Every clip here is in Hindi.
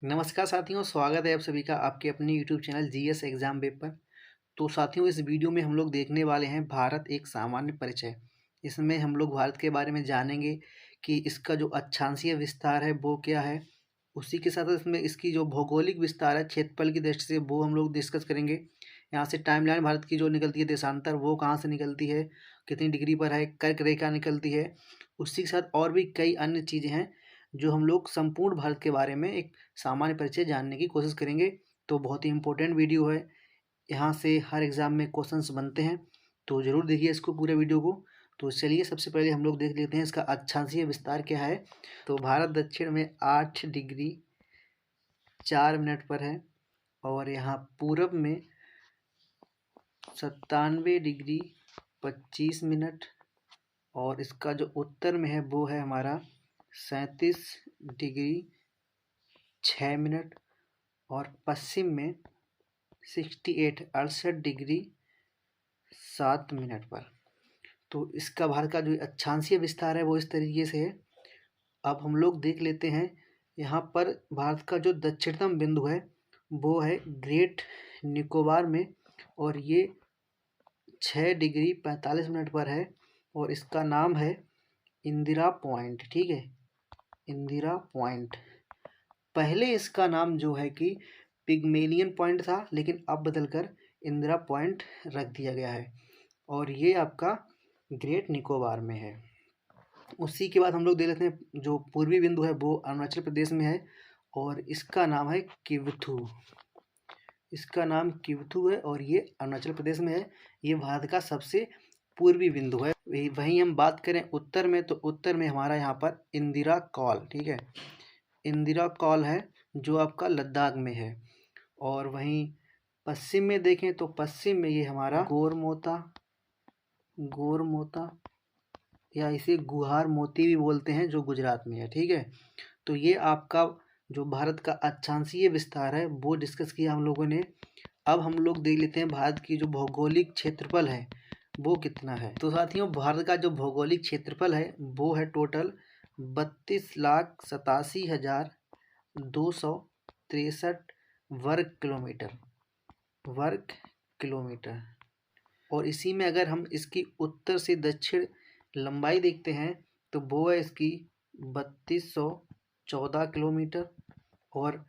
नमस्कार साथियों, स्वागत है आप सभी का आपके अपने YouTube channel GS exam web पर। तो साथियों, इस वीडियो में हम लोग देखने वाले हैं भारत एक सामान्य परिचय। इसमें हम लोग भारत के बारे में जानेंगे कि इसका जो अक्षांशीय विस्तार है वो क्या है। उसी के साथ इसमें इसकी जो भौगोलिक विस्तार है क्षेत्रफल की दृष्टि से वो हम लोग डिस्कस करेंगे। यहाँ से टाइमलाइन भारत की जो निकलती है देशांतर वो कहाँ से निकलती है, कितनी डिग्री पर है, कर्क रेखा निकलती है। उसी के साथ और भी कई अन्य चीज़ें हैं जो हम लोग संपूर्ण भारत के बारे में एक सामान्य परिचय जानने की कोशिश करेंगे। तो बहुत ही इम्पोर्टेंट वीडियो है, यहाँ से हर एग्ज़ाम में क्वेश्चंस बनते हैं, तो ज़रूर देखिए इसको पूरे वीडियो को। तो चलिए सबसे पहले हम लोग देख लेते हैं इसका अक्षांशीय विस्तार क्या है। तो भारत दक्षिण में 8 डिग्री 4 मिनट पर है और यहाँ पूरब में 97 डिग्री 25 मिनट और इसका जो उत्तर में है वो है हमारा 37 डिग्री 6 मिनट और पश्चिम में 68 डिग्री 7 मिनट पर। तो इसका भारत का जो अक्षांशीय विस्तार है वो इस तरीके से है। अब हम लोग देख लेते हैं यहाँ पर भारत का जो दक्षिणतम बिंदु है वो है ग्रेट निकोबार में और ये 6 डिग्री 45 मिनट पर है और इसका नाम है इंदिरा पॉइंट। ठीक है, इंदिरा पॉइंट। पहले इसका नाम जो है कि पिग्मेलियन पॉइंट था, लेकिन अब बदलकर इंदिरा पॉइंट रख दिया गया है और ये आपका ग्रेट निकोबार में है। उसी के बाद हम लोग देख लेते हैं जो पूर्वी बिंदु है वो अरुणाचल प्रदेश में है और इसका नाम है किवथू। इसका नाम किवथू है और ये अरुणाचल प्रदेश में है। ये भारत का सबसे पूर्वी बिंदु है। वहीं हम बात करें उत्तर में, तो उत्तर में हमारा यहाँ पर इंदिरा कॉल, ठीक है, इंदिरा कॉल है जो आपका लद्दाख में है। और वहीं पश्चिम में देखें तो पश्चिम में ये हमारा गोरमोता या इसे गुहार मोती भी बोलते हैं जो गुजरात में है। ठीक है, तो ये आपका जो भारत का अक्षांशीय विस्तार है वो डिस्कस किया हम लोगों ने। अब हम लोग देख लेते हैं भारत की जो भौगोलिक क्षेत्रफल है वो कितना है। तो साथियों, भारत का जो भौगोलिक क्षेत्रफल है वो है टोटल 32,87,263 वर्ग किलोमीटर। और इसी में अगर हम इसकी उत्तर से दक्षिण लंबाई देखते हैं तो वो है इसकी 3214 किलोमीटर और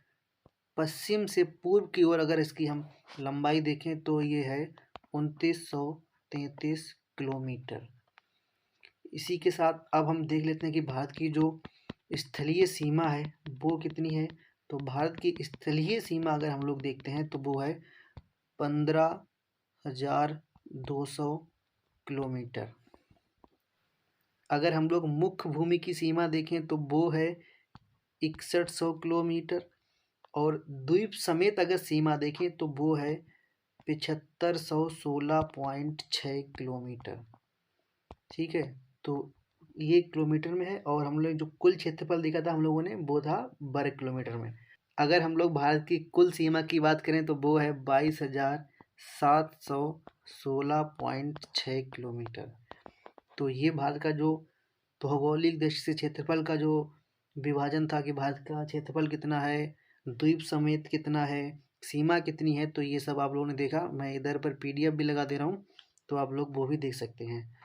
पश्चिम से पूर्व की ओर अगर इसकी हम लंबाई देखें तो ये है 2933 किलोमीटर। इसी के साथ अब हम देख लेते हैं कि भारत की जो स्थलीय सीमा है वो कितनी है। तो भारत की स्थलीय सीमा अगर हम लोग देखते हैं तो वो है 15,200 किलोमीटर। अगर हम लोग मुख्य भूमि की सीमा देखें तो वो है 6100 किलोमीटर और द्वीप समेत अगर सीमा देखें तो वो है 7516.6 किलोमीटर। ठीक है, तो ये किलोमीटर में है और हम लोग जो कुल क्षेत्रफल देखा था हम लोगों ने वो था वर्ग किलोमीटर में। अगर हम लोग भारत की कुल सीमा की बात करें तो वो है 22,716.6 किलोमीटर। तो ये भारत का जो भौगोलिक दृष्टि से क्षेत्रफल का जो विभाजन था कि भारत का क्षेत्रफल कितना है, द्वीप समेत कितना है, सीमा कितनी है, तो ये सब आप लोगों ने देखा। मैं इधर पर पीडीएफ भी लगा दे रहा हूँ तो आप लोग वो भी देख सकते हैं।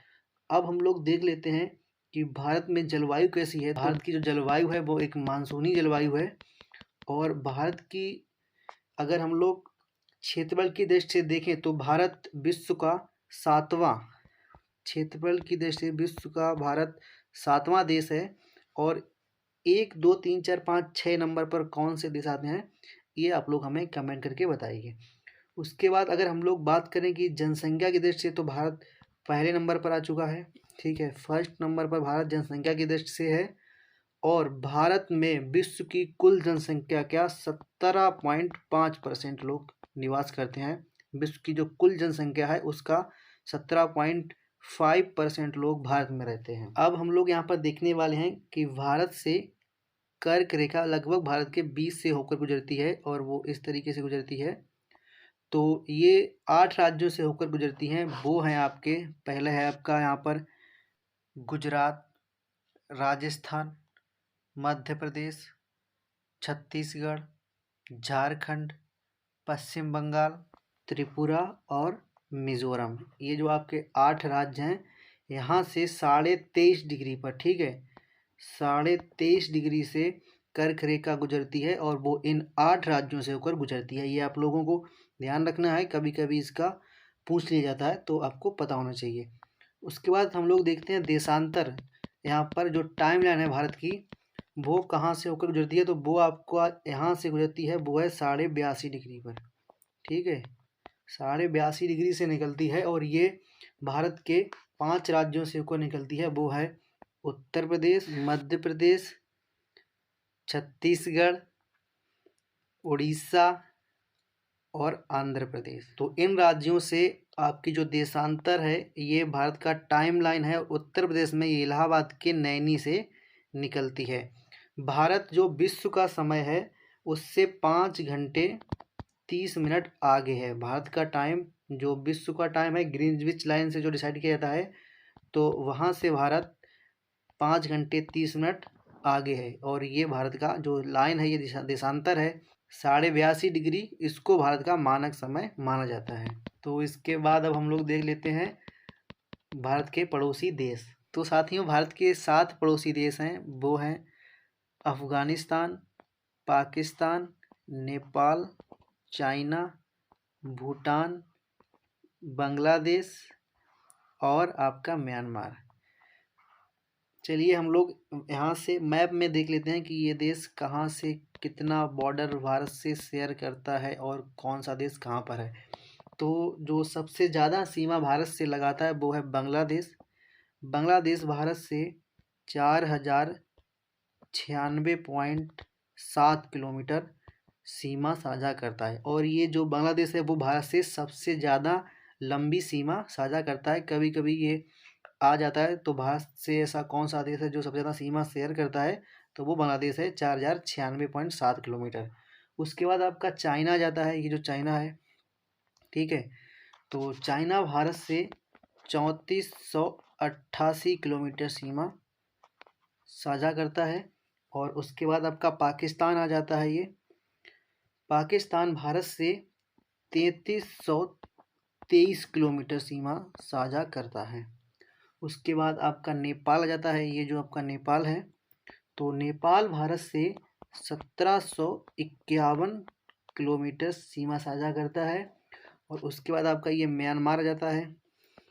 अब हम लोग देख लेते हैं कि भारत में जलवायु कैसी है। भारत की जो जलवायु है वो एक मानसूनी जलवायु है और भारत की अगर हम लोग क्षेत्रफल की दृष्टि से देखें तो भारत विश्व का 7वां क्षेत्रफल की दृष्टि से विश्व का भारत 7वां देश है और 1 2 3 4 5 6 नंबर पर कौन से देश आते हैं ये आप लोग हमें कमेंट करके बताइए। उसके बाद अगर हम लोग बात करें कि जनसंख्या की दृष्टि से तो भारत पहले नंबर पर आ चुका है। ठीक है, फर्स्ट नंबर पर भारत जनसंख्या की दृष्टि से है और भारत में विश्व की कुल जनसंख्या क्या 17.5% लोग निवास करते हैं। विश्व की जो कुल जनसंख्या है उसका 17.5% लोग भारत में रहते हैं। अब हम लोग यहाँ पर देखने वाले हैं कि भारत से कर्क रेखा लगभग भारत के बीच से होकर गुजरती है और वो इस तरीके से गुजरती है। तो ये 8 राज्यों से होकर गुजरती हैं। वो हैं आपके, पहले है आपका यहाँ पर गुजरात, राजस्थान, मध्य प्रदेश, छत्तीसगढ़, झारखंड, पश्चिम बंगाल, त्रिपुरा और मिज़ोरम। ये जो आपके 8 राज्य हैं, यहाँ से 23.5 डिग्री पर, ठीक है, 23.5 डिग्री से कर्क रेखा गुजरती है और वो इन 8 राज्यों से होकर गुजरती है। ये आप लोगों को ध्यान रखना है, कभी कभी इसका पूछ लिया जाता है तो आपको पता होना चाहिए। उसके बाद हम लोग देखते हैं देशांतर। यहाँ पर जो टाइम लाइन है भारत की, वो कहाँ से होकर गुजरती है, तो वो आपको यहाँ से गुजरती है, वो है 82.5 डिग्री पर, ठीक है, 82.5 डिग्री से निकलती है और ये भारत के 5 राज्यों से होकर निकलती है। वो है उत्तर प्रदेश, मध्य प्रदेश, छत्तीसगढ़, उड़ीसा और आंध्र प्रदेश। तो इन राज्यों से आपकी जो देशांतर है, ये भारत का टाइम लाइन है। उत्तर प्रदेश में ये इलाहाबाद के नैनी से निकलती है। भारत जो विश्व का समय है उससे 5 घंटे 30 मिनट आगे है। भारत का टाइम जो विश्व का टाइम है ग्रीनविच लाइन से जो डिसाइड किया जाता है, तो वहाँ से भारत 5 घंटे 30 मिनट आगे है। और ये भारत का जो लाइन है, ये देशांतर है 82.5 डिग्री, इसको भारत का मानक समय माना जाता है। तो इसके बाद अब हम लोग देख लेते हैं भारत के पड़ोसी देश। तो साथियों, भारत के 7 पड़ोसी देश हैं, वो हैं अफ़गानिस्तान, पाकिस्तान, नेपाल, चाइना, भूटान, बांग्लादेश और आपका म्यांमार। चलिए हम लोग यहाँ से मैप में देख लेते हैं कि ये देश कहाँ से कितना बॉर्डर भारत से शेयर करता है और कौन सा देश कहाँ पर है। तो जो सबसे ज़्यादा सीमा भारत से लगाता है वो है बांग्लादेश। बांग्लादेश भारत से 4096.7 किलोमीटर सीमा साझा करता है। और ये जो बांग्लादेश है वो भारत से सबसे ज़्यादा लंबी सीमा साझा करता है। कभी कभी ये आ जाता है तो भारत से ऐसा कौन सा देश है जो सबसे ज़्यादा सीमा शेयर करता है, तो वो बांग्लादेश है, 4096.7 किलोमीटर। उसके बाद आपका चाइना जाता है, ये जो चाइना है, ठीक है, तो चाइना भारत से 3488 किलोमीटर सीमा साझा करता है। और उसके बाद आपका पाकिस्तान आ जाता है। ये पाकिस्तान भारत से 3323 किलोमीटर सीमा साझा करता है। उसके बाद आपका नेपाल आ जाता है। ये जो आपका नेपाल है, तो नेपाल भारत से 1751 किलोमीटर सीमा साझा करता है। और उसके बाद आपका ये म्यांमार आ जाता है।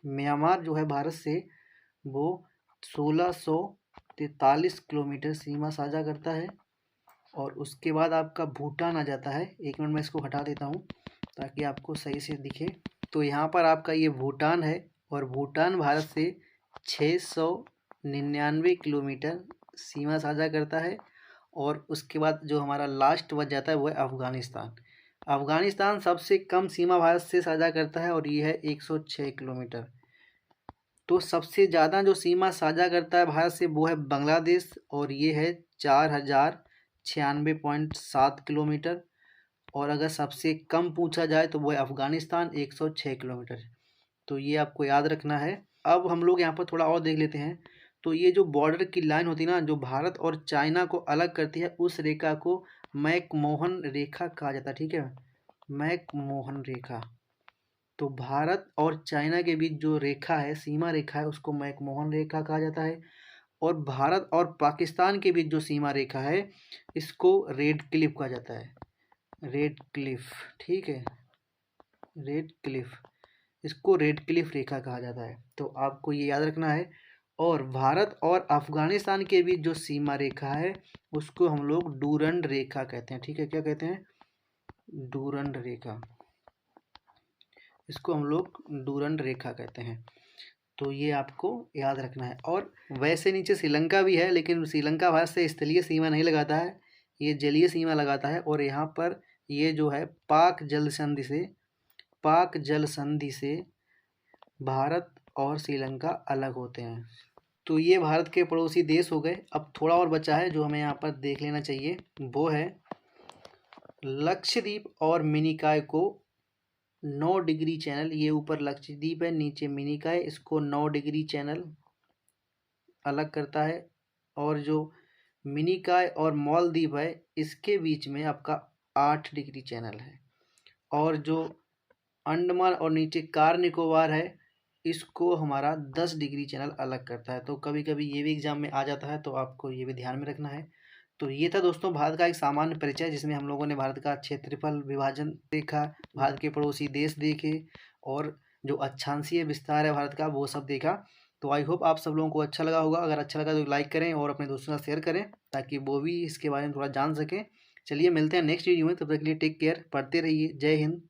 म्यांमार जो है भारत से वो 1643 किलोमीटर सीमा साझा करता है। और उसके बाद आपका भूटान आ जाता है। एक मिनट में इसको हटा देता हूँ ताकि आपको सही से दिखे। तो यहाँ पर आपका ये भूटान है और भूटान भारत से 699 किलोमीटर सीमा साझा करता है। और उसके बाद जो हमारा लास्ट बच जाता है वो है अफ़गानिस्तान। अफ़गानिस्तान सबसे कम सीमा भारत से साझा करता है और ये है 106 किलोमीटर। तो सबसे ज़्यादा जो सीमा साझा करता है भारत से वो है बांग्लादेश और ये है 4096.7 किलोमीटर। और अगर सबसे कम पूछा जाए तो वो है अफ़गानिस्तान, 106 किलोमीटर। तो ये आपको याद रखना है। अब हम लोग यहाँ पर थोड़ा और देख लेते हैं। तो ये जो बॉर्डर की लाइन होती है ना, जो भारत और चाइना को अलग करती है, उस रेखा को मैकमोहन रेखा कहा जाता है, ठीक है, मैकमोहन रेखा। तो भारत और चाइना के बीच जो रेखा है, सीमा रेखा है, उसको मैकमोहन रेखा कहा जाता है। और भारत और पाकिस्तान के बीच जो सीमा रेखा है, इसको रेड क्लिफ कहा जाता है, रेड क्लिफ, ठीक है, रेड क्लिफ, इसको रेड क्लिफ रेखा कहा जाता है। तो आपको ये याद रखना है। और भारत और अफ़गानिस्तान के बीच जो सीमा रेखा है उसको हम लोग डूरंड रेखा कहते हैं, ठीक है, क्या कहते हैं, डूरंड रेखा, इसको हम लोग डूरंड रेखा कहते हैं। तो ये आपको याद रखना है। और वैसे नीचे श्रीलंका भी है, लेकिन श्रीलंका भारत से स्थलीय सीमा नहीं लगाता है, ये जलीय सीमा लगाता है। और यहाँ पर ये जो है पाक जल संधि से भारत और श्रीलंका अलग होते हैं। तो ये भारत के पड़ोसी देश हो गए। अब थोड़ा और बचा है जो हमें यहाँ पर देख लेना चाहिए, वो है लक्षद्वीप और मिनिकॉय को 9 डिग्री चैनल, ये ऊपर लक्षद्वीप है, नीचे मिनिकॉय, इसको 9 डिग्री चैनल अलग करता है। और जो मिनिकॉय और मालदीव है, इसके बीच में आपका 8 डिग्री चैनल है। और जो अंडमान और नीचे कार निकोबार है, इसको हमारा 10 डिग्री चैनल अलग करता है। तो कभी कभी ये भी एग्जाम में आ जाता है, तो आपको ये भी ध्यान में रखना है। तो ये था दोस्तों भारत का एक सामान्य परिचय, जिसमें हम लोगों ने भारत का क्षेत्रफल विभाजन देखा, भारत के पड़ोसी देश देखे, और जो अक्षांशीय विस्तार है भारत का वो सब देखा। तो आई होप आप सब लोगों को अच्छा लगा होगा। अगर अच्छा लगा तो लाइक करें और अपने दोस्तों के साथ शेयर करें, ताकि वो भी इसके बारे में थोड़ा जान सकें। चलिए मिलते हैं नेक्स्ट वीडियो में, तब तक के लिए टेक केयर, पढ़ते रहिए। जय हिंद।